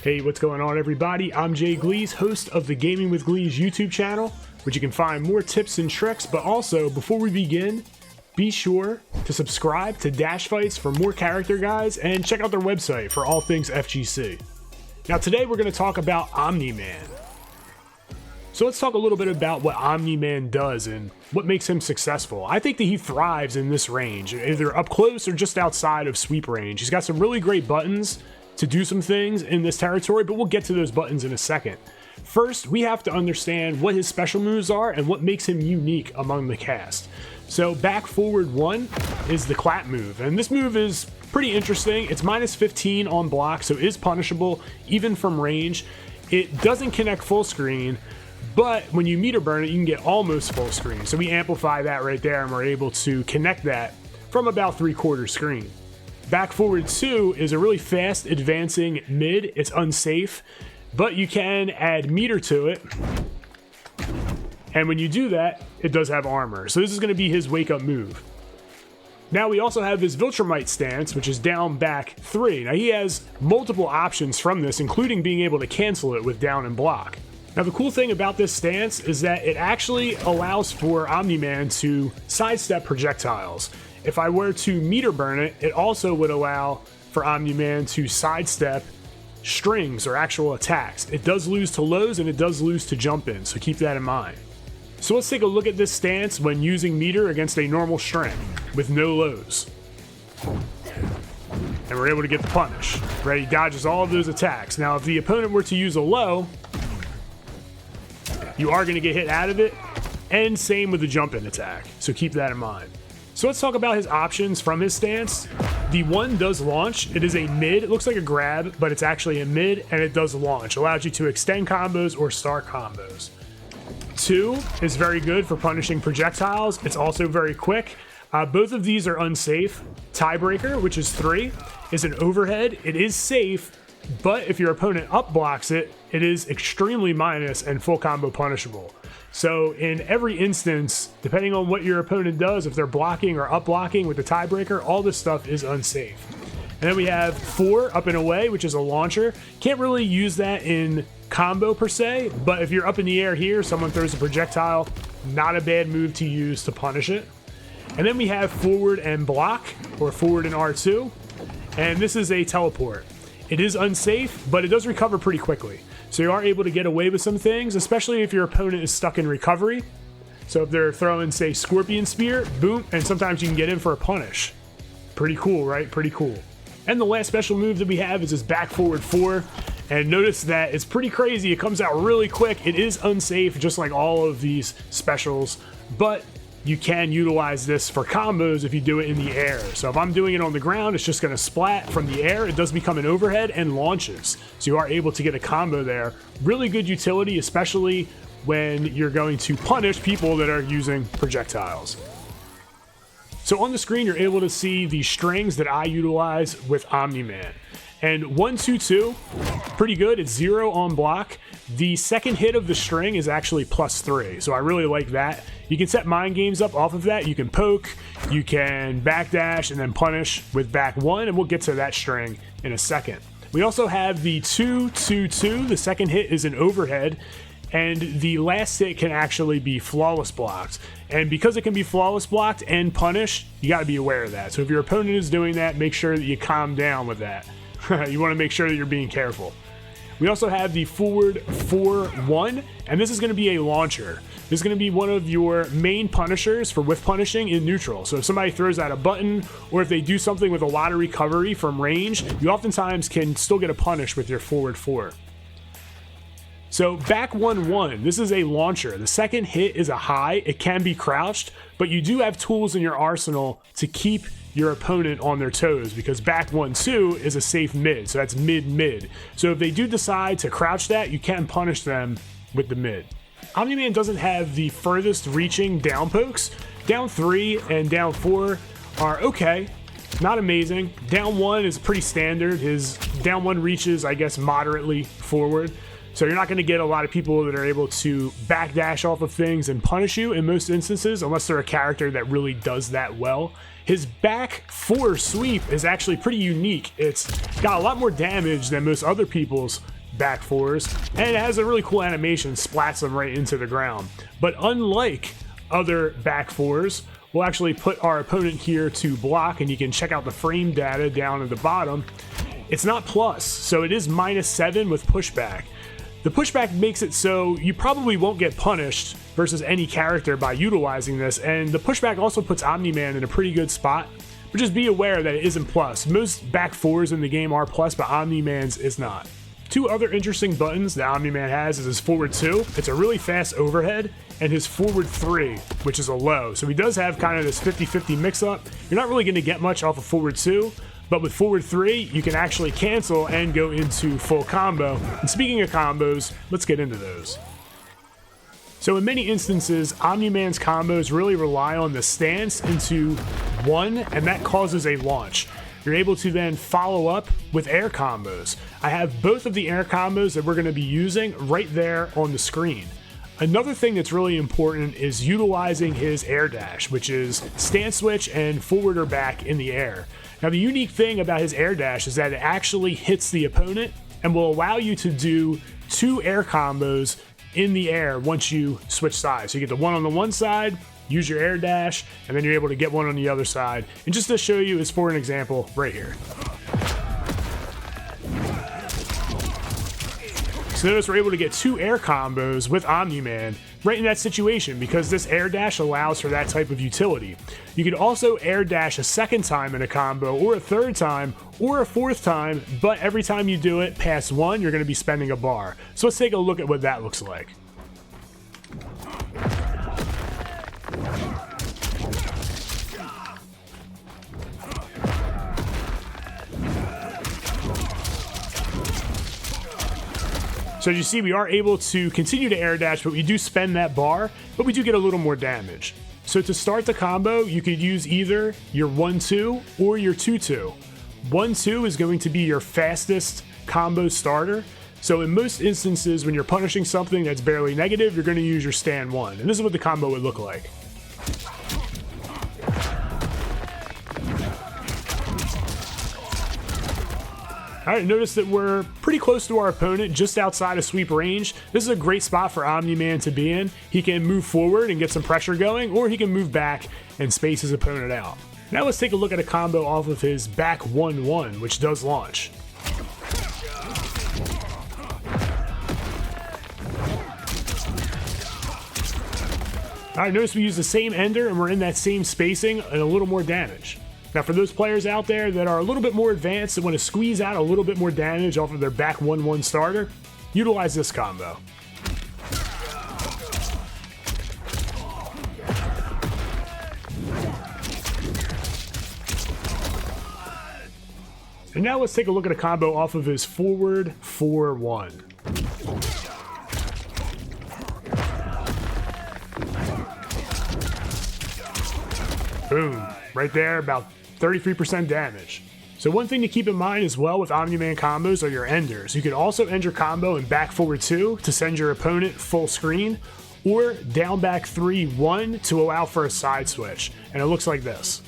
Hey, what's going on everybody? I'm Gleez, host of the Gaming with Gleez YouTube channel, which you can find more tips and tricks, but also, before we begin, be sure to subscribe to DashFights for more character guides and check out their website for all things FGC. Now today we're going to talk about Omni-Man. So let's talk a little bit about what Omni-Man does and what makes him successful. I think that he thrives in this range, either up close or just outside of sweep range. He's got some really great buttons to do some things in this territory, but we'll get to those buttons in a second. First, we have to understand what his special moves are and what makes him unique among the cast. So back forward 1 is the clap move, and this move is pretty interesting. It's minus 15 on block, so it is punishable even from range. It doesn't connect full screen, but when you meter burn it, you can get almost full screen. So we amplify that right there, and we're able to connect that from about 3/4 screen. Back forward 2 is a really fast advancing mid. It's unsafe, but you can add meter to it. And when you do that, it does have armor. So this is going to be his wake up move. Now we also have his Viltrumite Stance, which is down back 3. Now he has multiple options from this, including being able to cancel it with down and block. Now the cool thing about this stance is that it actually allows for Omni-Man to sidestep projectiles. If I were to meter burn it, it also would allow for Omni-Man to sidestep strings or actual attacks. It does lose to lows and it does lose to jump in, so keep that in mind. So let's take a look at this stance when using meter against a normal string with no lows. And we're able to get the punish. Right, he dodges all of those attacks. Now if the opponent were to use a low, you are going to get hit out of it, and same with the jump in attack, so keep that in mind. So let's talk about his options from his stance. The 1 does launch. It is a mid. It looks like a grab, but it's actually a mid, and it does launch. Allows you to extend combos or start combos. 2 is very good for punishing projectiles. It's also very quick. Both of these are unsafe. Tiebreaker, which is 3, is an overhead. It is safe, but if your opponent up blocks it, it is extremely minus and full combo punishable. So in every instance, depending on what your opponent does, if they're blocking or up blocking with the tiebreaker, all this stuff is unsafe. And then we have 4 up and away, which is a launcher. Can't really use that in combo per se, but if you're up in the air here, someone throws a projectile, not a bad move to use to punish it. And then we have forward and block, or forward and R2, and this is a teleport. It is unsafe, but it does recover pretty quickly. So you are able to get away with some things, especially if your opponent is stuck in recovery. So if they're throwing, say, Scorpion Spear, boom, and sometimes you can get in for a punish. Pretty cool, right? Pretty cool. And the last special move that we have is this back forward 4. And notice that it's pretty crazy. It comes out really quick. It is unsafe, just like all of these specials, but you can utilize this for combos if you do it in the air. So if I'm doing it on the ground, it's just going to splat from the air. It does become an overhead and launches. So you are able to get a combo there. Really good utility, especially when you're going to punish people that are using projectiles. So on the screen, you're able to see the strings that I utilize with Omni-Man. And 1, 2, 2, pretty good. It's 0 on block. The second hit of the string is actually +3, so I really like that. You can set mind games up off of that. You can poke, you can backdash, and then punish with back 1, and we'll get to that string in a second. We also have the 2, 2, 2. The second hit is an overhead, and the last hit can actually be flawless blocked. And because it can be flawless blocked and punished, you got to be aware of that. So if your opponent is doing that, make sure that you calm down with that. You want to make sure that you're being careful. We also have the forward 4-1, and this is going to be a launcher. This is going to be one of your main punishers for whiff punishing in neutral. So if somebody throws out a button, or if they do something with a lot of recovery from range, you oftentimes can still get a punish with your forward 4. So back 1-1, this is a launcher. The second hit is a high. It can be crouched, but you do have tools in your arsenal to keep your opponent on their toes, because back 1-2 is a safe mid, so that's mid-mid. So if they do decide to crouch that, you can punish them with the mid. Omni-Man doesn't have the furthest reaching down pokes. Down 3 and down 4 are okay, not amazing. Down 1 is pretty standard. His down 1 reaches, I guess, moderately forward. So you're not going to get a lot of people that are able to backdash off of things and punish you in most instances, unless they're a character that really does that well. His back 4 sweep is actually pretty unique. It's got a lot more damage than most other people's back fours, and it has a really cool animation, splats them right into the ground. But unlike other back fours, we'll actually put our opponent here to block, and you can check out the frame data down at the bottom. It's not plus, so it is -7 with pushback. The pushback makes it so you probably won't get punished versus any character by utilizing this, and the pushback also puts Omni-Man in a pretty good spot, but just be aware that it isn't plus. Most back fours in the game are plus, but Omni-Man's is not. Two other interesting buttons that Omni-Man has is his forward 2, it's a really fast overhead, and his forward 3, which is a low. So he does have kind of this 50-50 mix-up. You're not really going to get much off of forward 2, but with forward 3, you can actually cancel and go into full combo. And speaking of combos, let's get into those. So in many instances, Omni-Man's combos really rely on the stance into 1, and that causes a launch. You're able to then follow up with air combos. I have both of the air combos that we're going to be using right there on the screen. Another thing that's really important is utilizing his air dash, which is stance switch and forward or back in the air. Now the unique thing about his air dash is that it actually hits the opponent and will allow you to do 2 air combos in the air once you switch sides. So you get the one on the one side, use your air dash, and then you're able to get one on the other side. And just to show you is for an example right here. So notice we're able to get 2 air combos with Omni-Man right in that situation because this air dash allows for that type of utility. You can also air dash a second time in a combo, or a third time, or a fourth time, but every time you do it past 1, you're going to be spending a bar. So let's take a look at what that looks like. So as you see, we are able to continue to air dash, but we do spend that bar, but we do get a little more damage. So to start the combo, you could use either your 1-2 or your 2-2. 1-2 is going to be your fastest combo starter. So in most instances, when you're punishing something that's barely negative, you're going to use your stand 1. And this is what the combo would look like. Alright, notice that we're pretty close to our opponent, just outside of sweep range. This is a great spot for Omni-Man to be in. He can move forward and get some pressure going, or he can move back and space his opponent out. Now let's take a look at a combo off of his back 1-1, which does launch. Alright, notice we use the same ender and we're in that same spacing and a little more damage. Now for those players out there that are a little bit more advanced and want to squeeze out a little bit more damage off of their back 1-1 starter, utilize this combo. And now let's take a look at a combo off of his forward 4-1. Boom, right there, about 33% damage. So one thing to keep in mind as well with Omni-Man combos are your enders. You can also end your combo in back forward 2 to send your opponent full screen, or down back 3-1 to allow for a side switch. And it looks like this.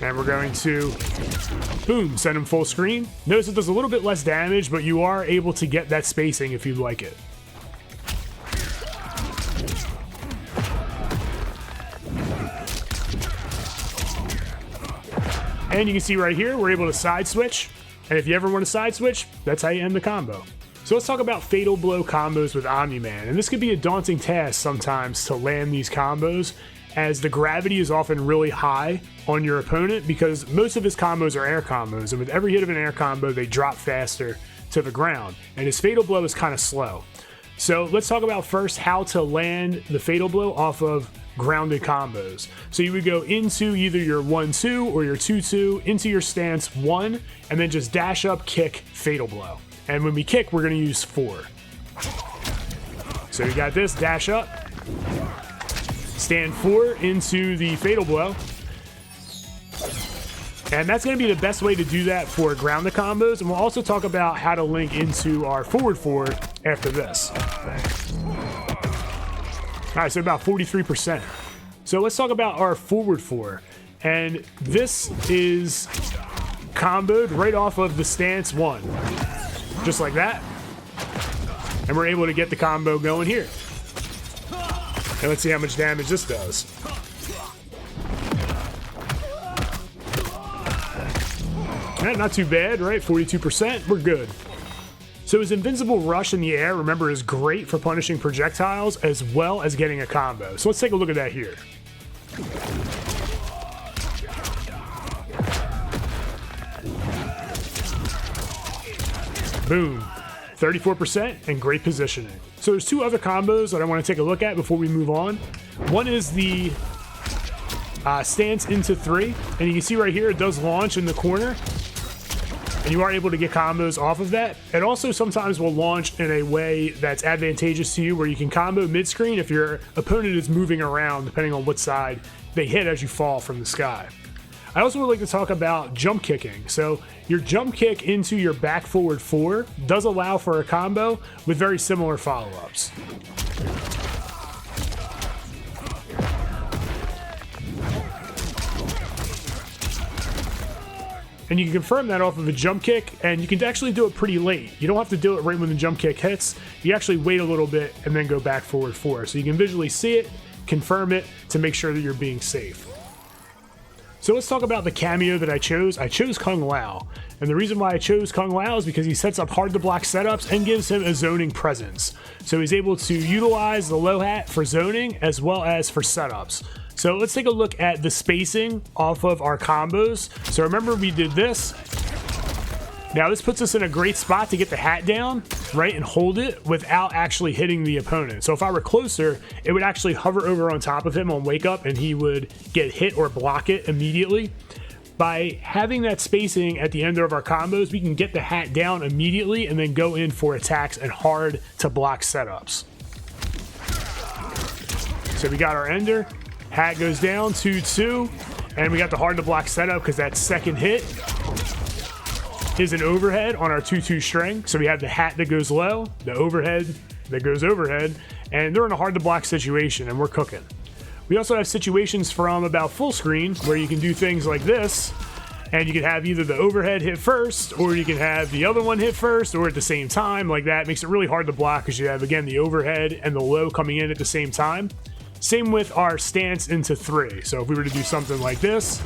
And we're going to, boom, send him full screen. Notice it does a little bit less damage, but you are able to get that spacing if you'd like it. And you can see right here, we're able to side switch. And if you ever want to side switch, that's how you end the combo. So let's talk about Fatal Blow combos with Omni-Man. And this could be a daunting task sometimes to land these combos, as the gravity is often really high on your opponent because most of his combos are air combos. And with every hit of an air combo, they drop faster to the ground. And his Fatal Blow is kind of slow. So let's talk about first how to land the Fatal Blow off of grounded combos. So you would go into either your 1-2 or your 2-2 into your stance 1 and then just dash up, kick, Fatal Blow. And when we kick, we're going to use 4. So we got this, dash up, stand 4 into the Fatal Blow. And that's going to be the best way to do that for grounded combos. And we'll also talk about how to link into our forward 4 after this. All right, so about 43%. So let's talk about our forward 4. And this is comboed right off of the stance 1. Just like that. And we're able to get the combo going here. And let's see how much damage this does. Not too bad, right? 42%, we're good. So his invincible rush in the air, remember, is great for punishing projectiles as well as getting a combo. So let's take a look at that here. Boom. 34% and great positioning. So there's two other combos that I want to take a look at before we move on. One is the stance into 3, and you can see right here it does launch in the corner, and you are able to get combos off of that. It also sometimes will launch in a way that's advantageous to you, where you can combo mid-screen if your opponent is moving around, depending on what side they hit as you fall from the sky. I also would like to talk about jump kicking. So your jump kick into your back forward 4 does allow for a combo with very similar follow-ups. And you can confirm that off of a jump kick, and you can actually do it pretty late. You don't have to do it right when the jump kick hits. You actually wait a little bit and then go back forward 4. So you can visually see it, confirm it to make sure that you're being safe. So let's talk about the cameo that I chose. I chose Kung Lao. And the reason why I chose Kung Lao is because he sets up hard to block setups and gives him a zoning presence. So he's able to utilize the low hat for zoning as well as for setups. So let's take a look at the spacing off of our combos. So remember, we did this. Now this puts us in a great spot to get the hat down, right, and hold it without actually hitting the opponent. So if I were closer, it would actually hover over on top of him on wake up and he would get hit or block it immediately. By having that spacing at the end of our combos, we can get the hat down immediately and then go in for attacks and hard to block setups. So we got our ender. Hat goes down, 2-2, and we got the hard to block setup because that second hit is an overhead on our 2-2 string. So we have the hat that goes low, the overhead that goes overhead, and they're in a hard to block situation and we're cooking. We also have situations from about full screen where you can do things like this, and you can have either the overhead hit first, or you can have the other one hit first, or at the same time. Like that makes it really hard to block because you have, again, the overhead and the low coming in at the same time. Same with our stance into 3. So if we were to do something like this,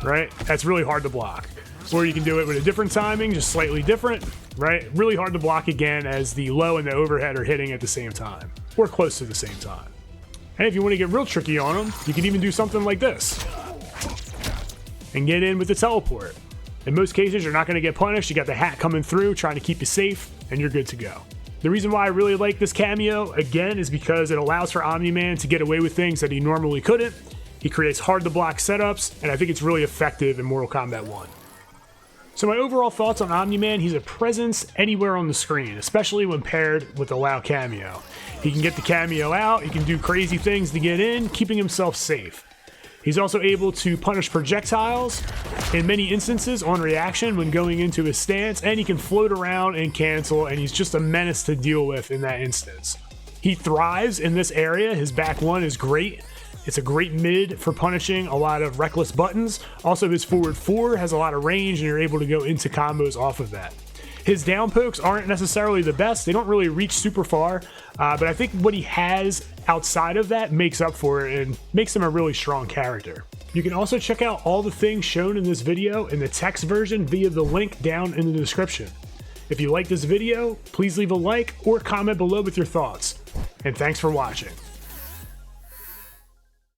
right, that's really hard to block. Or you can do it with a different timing, just slightly different, right? Really hard to block again as the low and the overhead are hitting at the same time, or close to the same time. And if you want to get real tricky on them, you can even do something like this and get in with the teleport. In most cases, you're not going to get punished. You got the hat coming through, trying to keep you safe, and you're good to go. The reason why I really like this cameo, again, is because it allows for Omni-Man to get away with things that he normally couldn't. He creates hard to block setups, and I think it's really effective in Mortal Kombat 1. So my overall thoughts on Omni-Man, he's a presence anywhere on the screen, especially when paired with the Lao cameo. He can get the cameo out, he can do crazy things to get in, keeping himself safe. He's also able to punish projectiles in many instances on reaction when going into his stance, and he can float around and cancel, and he's just a menace to deal with in that instance. He thrives in this area. His back 1 is great. It's a great mid for punishing a lot of reckless buttons. Also, his forward 4 has a lot of range, and you're able to go into combos off of that. His down pokes aren't necessarily the best. They don't really reach super far, but I think what he has outside of that makes up for it and makes him a really strong character. You can also check out all the things shown in this video in the text version via the link down in the description. If you like this video, please leave a like or comment below with your thoughts. And thanks for watching.